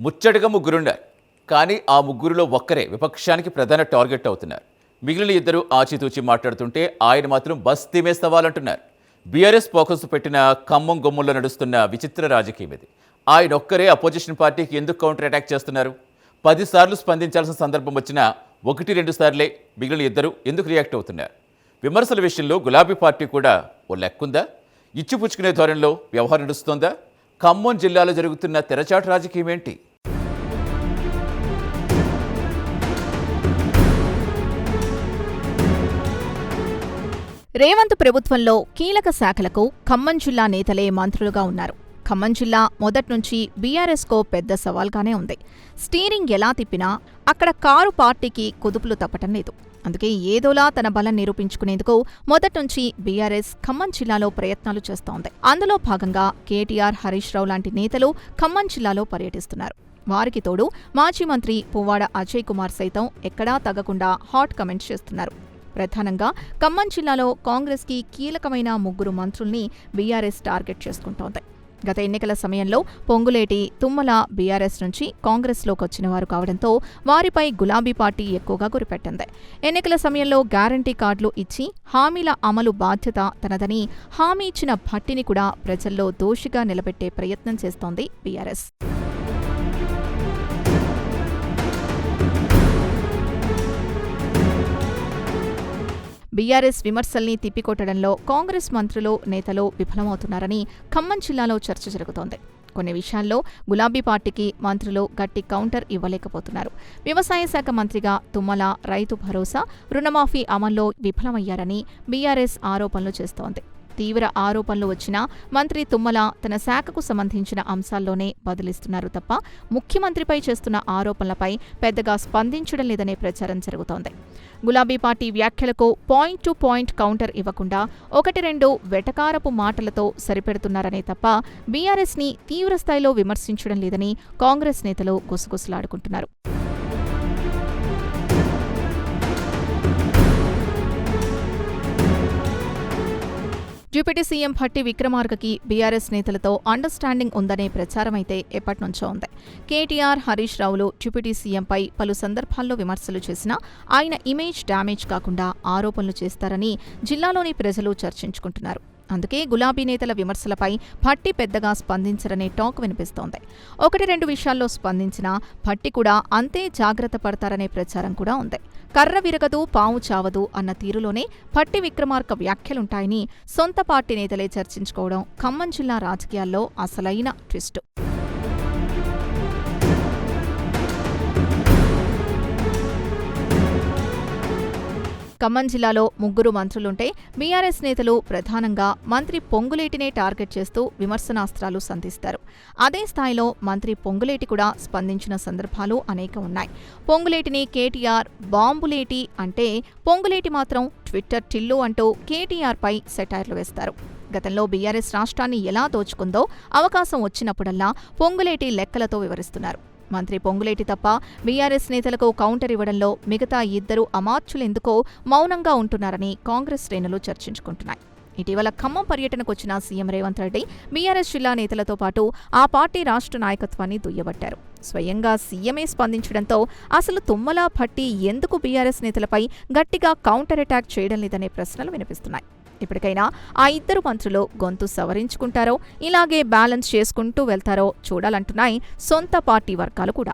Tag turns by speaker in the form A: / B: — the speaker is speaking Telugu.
A: ముచ్చటగా ముగ్గురున్నారు. కానీ ఆ ముగ్గురులో ఒక్కరే విపక్షానికి ప్రధాన టార్గెట్ అవుతున్నారు. మిగిలిన ఇద్దరు ఆచితూచి మాట్లాడుతుంటే ఆయన మాత్రం బస్ తీమేస్తావాలంటున్నారు. బీఆర్ఎస్ ఫోకస్ పెట్టిన ఖమ్మం గొమ్ముల్లో నడుస్తున్న విచిత్ర రాజకీయం ఇది. ఆయన ఒక్కరే అపోజిషన్ పార్టీకి ఎందుకు కౌంటర్ అటాక్ చేస్తున్నారు? 10 సార్లు స్పందించాల్సిన సందర్భం వచ్చినా 1-2 సార్లే మిగిలిన ఇద్దరు ఎందుకు రియాక్ట్ అవుతున్నారు? విమర్శల విషయంలో గులాబీ పార్టీ కూడా ఓ లెక్కుందా? ఇచ్చిపుచ్చుకునే ధోరణిలో వ్యవహారం నడుస్తోందా? ఖమ్మం జిల్లాలో జరుగుతున్న తెరచాటు రాజకీయం ఏంటి?
B: రేవంత్ ప్రభుత్వంలో కీలక శాఖలకు ఖమ్మం జిల్లా నేతలే మంత్రులుగా ఉన్నారు. ఖమ్మం జిల్లా మొదట్నుంచి బీఆర్ఎస్కో పెద్ద సవాల్గానే ఉంది. స్టీరింగ్ ఎలా తిప్పినా అక్కడ కారు పార్టీకి కుదుపులు తప్పటం లేదు. అందుకే ఏదోలా తన బలం నిరూపించుకునేందుకు మొదట్నుంచి బీఆర్ఎస్ ఖమ్మం జిల్లాలో ప్రయత్నాలు చేస్తోంది. అందులో భాగంగా కేటీఆర్, హరీష్ రావు లాంటి నేతలు ఖమ్మం జిల్లాలో పర్యటిస్తున్నారు. వారికి తోడు మాజీ మంత్రి పువ్వాడ అజయ్ కుమార్ సైతం ఎక్కడా తగ్గకుండా హాట్ కమెంట్స్ చేస్తున్నారు. ప్రధానంగా ఖమ్మం జిల్లాలో కాంగ్రెస్కి కీలకమైన 3 మంత్రుల్ని బీఆర్ఎస్ టార్గెట్ చేసుకుంటోంది. గత ఎన్నికల సమయంలో పొంగులేటి, తుమ్మల బీఆర్ఎస్ నుంచి కాంగ్రెస్లోకొచ్చిన వారు కావడంతో వారిపై గులాబీ పార్టీ ఎక్కువగా గురిపెట్టింది. ఎన్నికల సమయంలో గ్యారంటీ కార్డులు ఇచ్చి హామీల అమలు బాధ్యత తనదని హామీ ఇచ్చిన భట్టిని కూడా ప్రజల్లో దోషిగా నిలబెట్టే ప్రయత్నం చేస్తోంది బీఆర్ఎస్. బీఆర్ఎస్ విమర్శల్ని తిప్పికొట్టడంలో కాంగ్రెస్ మంత్రులు, నేతలు విఫలమవుతున్నారని ఖమ్మం జిల్లాలో చర్చ జరుగుతోంది. కొన్ని విషయాల్లో గులాబీ పార్టీకి మంత్రులు గట్టి కౌంటర్ ఇవ్వలేకపోతున్నారు. వ్యవసాయ శాఖ మంత్రిగా తుమ్మల రైతు భరోసా, రుణమాఫీ అమల్లో విఫలమయ్యారని బీఆర్ఎస్ ఆరోపణలు చేస్తోంది. తీవ్ర ఆరోపణలు వచ్చినా మంత్రి తుమ్మల తన శాఖకు సంబంధించిన అంశాల్లోనే బదిలిస్తున్నారు తప్ప ముఖ్యమంత్రిపై చేస్తున్న ఆరోపణలపై పెద్దగా స్పందించడం లేదనే ప్రచారం జరుగుతోంది. గులాబీ పార్టీ వ్యాఖ్యలకు పాయింట్ టు పాయింట్ కౌంటర్ ఇవ్వకుండా 1-2 వెటకారపు మాటలతో సరిపెడుతున్నారనే తప్ప బీఆర్ఎస్ని తీవ్రస్థాయిలో విమర్శించడం లేదని కాంగ్రెస్ నేతలు గుసగుసలాడుకుంటున్నారు. డిప్యూటీ సీఎం భట్టి విక్రమార్కకి బీఆర్ఎస్ నేతలతో అండర్స్టాండింగ్ ఉందనే ప్రచారమైతే ఎప్పటినుంచో ఉంది. కేటీఆర్, హరీష్ రావులు డిప్యూటీ సీఎంపై పలు సందర్భాల్లో విమర్శలు చేసినా ఆయన ఇమేజ్ డ్యామేజ్ కాకుండా ఆరోపణలు చేస్తారని జిల్లాలోని ప్రజలు చర్చించుకుంటున్నారు. అందుకే గులాబీ నేతల విమర్శలపై భట్టి పెద్దగా స్పందించరనే టాక్ వినిపిస్తోంది. 1-2 విషయాల్లో స్పందించినా భట్టి కూడా అంతే జాగ్రత్త పడతారనే ప్రచారం కూడా ఉంది. కర్ర విరగదు, పావు చావదు అన్న తీరులోనే భట్టి విక్రమార్క వ్యాఖ్యలుంటాయని సొంత పార్టీ నేతలే చర్చించుకోవడం ఖమ్మం జిల్లా రాజకీయాల్లో అసలైన ట్విస్టు. ఖమ్మం జిల్లాలో 3 మంత్రులుంటే బీఆర్ఎస్ నేతలు ప్రధానంగా మంత్రి పొంగులేటినే టార్గెట్ చేస్తూ విమర్శనాస్త్రాలు సంధిస్తారు. అదే స్థాయిలో మంత్రి పొంగులేటి కూడా స్పందించిన సందర్భాలు అనేక ఉన్నాయి. పొంగులేటిని కేటీఆర్ బాంబులేటి అంటే పొంగులేటి మాత్రం ట్విట్టర్ టిల్లు అంటూ కేటీఆర్పై సెటైర్లు వేస్తారు. గతంలో బీఆర్ఎస్ రాష్ట్రాన్ని ఎలా దోచుకుందో అవకాశం వచ్చినప్పుడల్లా పొంగులేటి లెక్కలతో వివరిస్తున్నారు. మంత్రి పొంగులేటి తప్ప బీఆర్ఎస్ నేతలకు కౌంటర్ ఇవ్వడంలో మిగతా 2 అమాత్యులెందుకో మౌనంగా ఉంటున్నారని కాంగ్రెస్ శ్రేణులు చర్చించుకుంటున్నాయి. ఇటీవల ఖమ్మం పర్యటనకొచ్చిన సీఎం రేవంత్ రెడ్డి బీఆర్ఎస్ జిల్లా నేతలతో పాటు ఆ పార్టీ రాష్ట్ర నాయకత్వాన్ని దుయ్యబట్టారు. స్వయంగా సీఎమే స్పందించడంతో అసలు తుమ్మల, భట్టి ఎందుకు బీఆర్ఎస్ నేతలపై గట్టిగా కౌంటర్ అటాక్ చేయడం లేదనే ప్రశ్నలు వినిపిస్తున్నాయి. ఇప్పటికైనా ఆ 2 మంత్రులు గొంతు సవరించుకుంటారో, ఇలాగే బ్యాలెన్స్ చేసుకుంటూ వెళ్తారో చూడాలంటున్నాయి సొంత పార్టీ వర్గాలు కూడా.